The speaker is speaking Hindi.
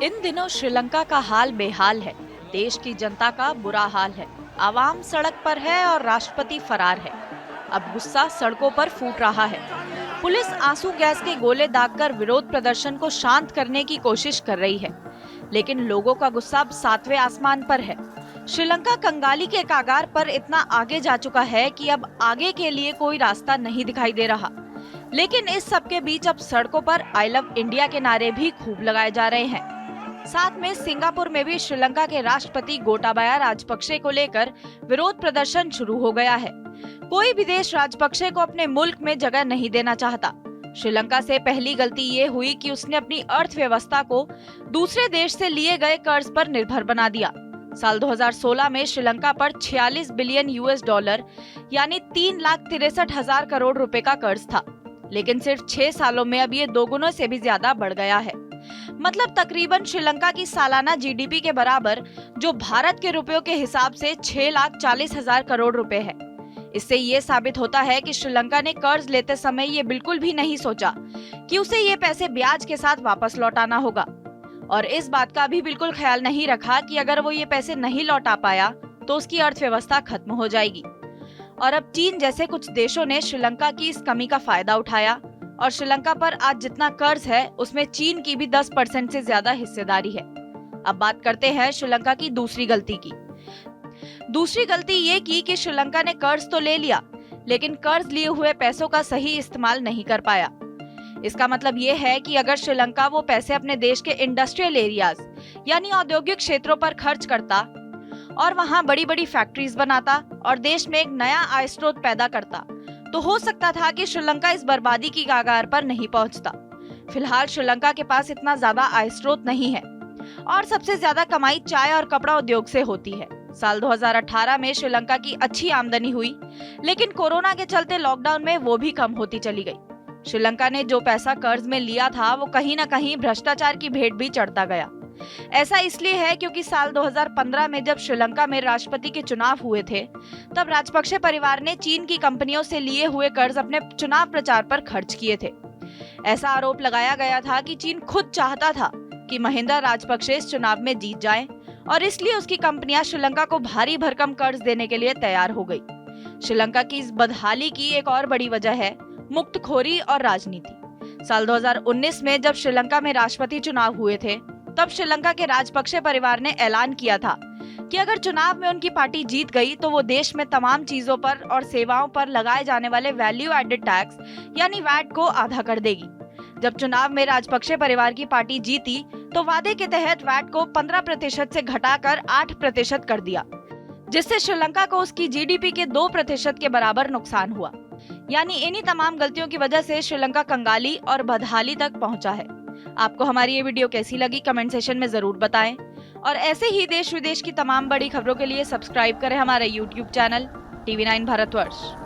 इन दिनों श्रीलंका का हाल बेहाल है। देश की जनता का बुरा हाल है। आवाम सड़क पर है और राष्ट्रपति फरार है। अब गुस्सा सड़कों पर फूट रहा है। पुलिस आंसू गैस के गोले दागकर विरोध प्रदर्शन को शांत करने की कोशिश कर रही है, लेकिन लोगों का गुस्सा अब सातवें आसमान पर है। श्रीलंका कंगाली के कागार पर इतना आगे जा चुका है कि अब आगे के लिए कोई रास्ता नहीं दिखाई दे रहा। लेकिन इस सब के बीच अब सड़कों पर आई लव इंडिया के नारे भी खूब लगाए जा रहे हैं। साथ में सिंगापुर में भी श्रीलंका के राष्ट्रपति गोटाबाया राजपक्षे को लेकर विरोध प्रदर्शन शुरू हो गया है। कोई भी देश राजपक्षे को अपने मुल्क में जगह नहीं देना चाहता। श्रीलंका से पहली गलती ये हुई कि उसने अपनी अर्थव्यवस्था को दूसरे देश से लिए गए कर्ज पर निर्भर बना दिया। साल 2016 में श्रीलंका पर 46 बिलियन यूएस डॉलर यानी 3,63,000 करोड़ रुपए का कर्ज था, लेकिन सिर्फ 6 सालों में अब ये दोगुने से भी ज्यादा बढ़ गया है। मतलब तकरीबन श्रीलंका की सालाना जीडीपी के बराबर, जो भारत के रुपयों के हिसाब से 6,40,000 करोड़ रुपए है। इससे ये साबित होता है कि श्रीलंका ने कर्ज लेते समय ये बिल्कुल भी नहीं सोचा कि उसे ये पैसे ब्याज के साथ वापस लौटाना होगा, और इस बात का भी बिल्कुल ख्याल नहीं रखा कि अगर वो ये पैसे नहीं लौटा पाया तो उसकी अर्थव्यवस्था खत्म हो जाएगी। और अब चीन जैसे कुछ देशों ने श्रीलंका की इस कमी का फायदा उठाया और श्रीलंका पर आज जितना कर्ज है उसमें चीन की भी 10% से ज्यादा हिस्सेदारी है। अब बात करते हैं श्रीलंका की दूसरी गलती की। दूसरी गलती ये की कि श्रीलंका ने कर्ज तो ले लिया, लेकिन कर्ज लिए हुए पैसों का सही इस्तेमाल नहीं कर पाया। इसका मतलब ये है कि अगर श्रीलंका वो पैसे अपने देश के इंडस्ट्रियल एरियाज यानी औद्योगिक क्षेत्रों पर खर्च करता और वहाँ बड़ी बड़ी फैक्ट्रीज बनाता और देश में एक नया आय स्रोत पैदा करता, तो हो सकता था कि श्रीलंका इस बर्बादी की कगार पर नहीं पहुंचता। फिलहाल श्रीलंका के पास इतना ज्यादा आय स्रोत नहीं है और सबसे ज्यादा कमाई चाय और कपड़ा उद्योग से होती है। साल 2018 में श्रीलंका की अच्छी आमदनी हुई, लेकिन कोरोना के चलते लॉकडाउन में वो भी कम होती चली गई। श्रीलंका ने जो पैसा कर्ज में लिया था वो कहीं न कहीं भ्रष्टाचार की भेंट भी चढ़ता गया। ऐसा इसलिए है क्योंकि साल 2015 में जब श्रीलंका में राष्ट्रपति के चुनाव हुए थे, तब राजपक्षे परिवार ने चीन की कंपनियों से लिए हुए कर्ज अपने चुनाव प्रचार पर खर्च किए थे। ऐसा आरोप लगाया गया था कि चीन खुद चाहता था कि महिंदा राजपक्षे इस चुनाव में जीत जाएं और इसलिए उसकी कंपनियां श्रीलंका को भारी भरकम कर्ज देने के लिए तैयार हो गई। श्रीलंका की इस बदहाली की एक और बड़ी वजह है मुक्तखोरी और राजनीति। साल 2019 में जब श्रीलंका में राष्ट्रपति चुनाव हुए थे, तब श्रीलंका के राजपक्षे परिवार ने ऐलान किया था कि अगर चुनाव में उनकी पार्टी जीत गई तो वो देश में तमाम चीजों पर और सेवाओं पर लगाए जाने वाले वैल्यू एडेड टैक्स यानी वैट को आधा कर देगी। जब चुनाव में राजपक्षे परिवार की पार्टी जीती तो वादे के तहत वैट को 15% से घटाकर 8% कर दिया, जिससे श्रीलंका को उसकी जीडीपी के 2% के बराबर नुकसान हुआ। यानी इन्हीं तमाम गलतियों की वजह से श्रीलंका कंगाली और बदहाली तक पहुंचा है। आपको हमारी ये वीडियो कैसी लगी कमेंट सेशन में जरूर बताएं, और ऐसे ही देश विदेश की तमाम बड़ी खबरों के लिए सब्सक्राइब करें हमारा यूट्यूब चैनल TV9 भारतवर्ष।